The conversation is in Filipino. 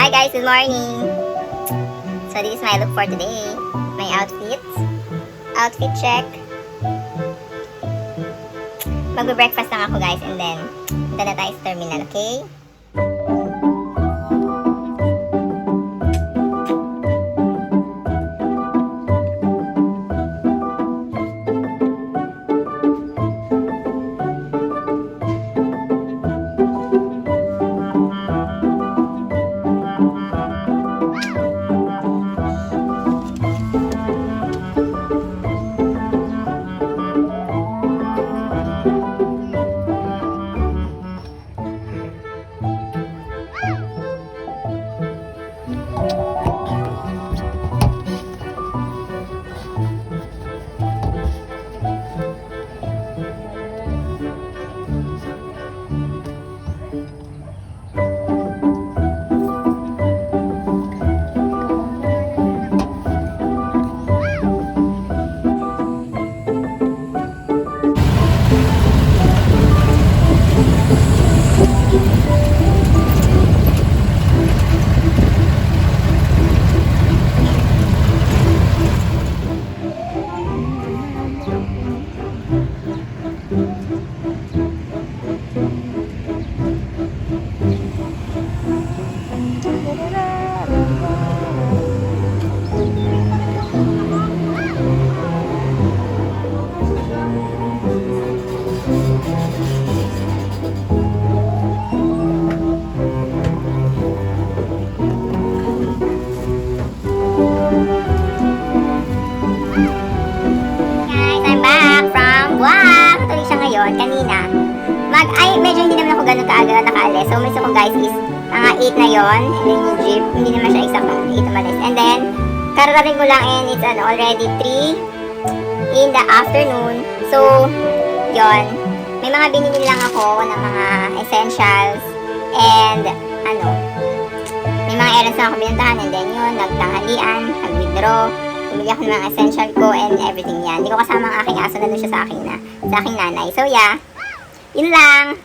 Hi guys, good morning. So this is my look for today. My outfit. Outfit check. Magbe-breakfast lang ako guys and then punta na tayo sa terminal, okay? Kanina, medyo hindi naman ako ganun kaaga nakaalis. So, umalis ako guys is mga 8 na yon. And then yung jeep, hindi naman siya exact 8 umalis. And then, kararating ko lang and it's already 3 in the afternoon. So, yon. May mga binili lang ako ng mga essentials and may mga errands na ako binuntahan and then yun, nagtanghalian, nag-withdraw. Bumili ako ng mga essential ko and everything yan. Hindi ko kasama ang aking aso na doon siya sa aking nanay. So yeah, yun lang.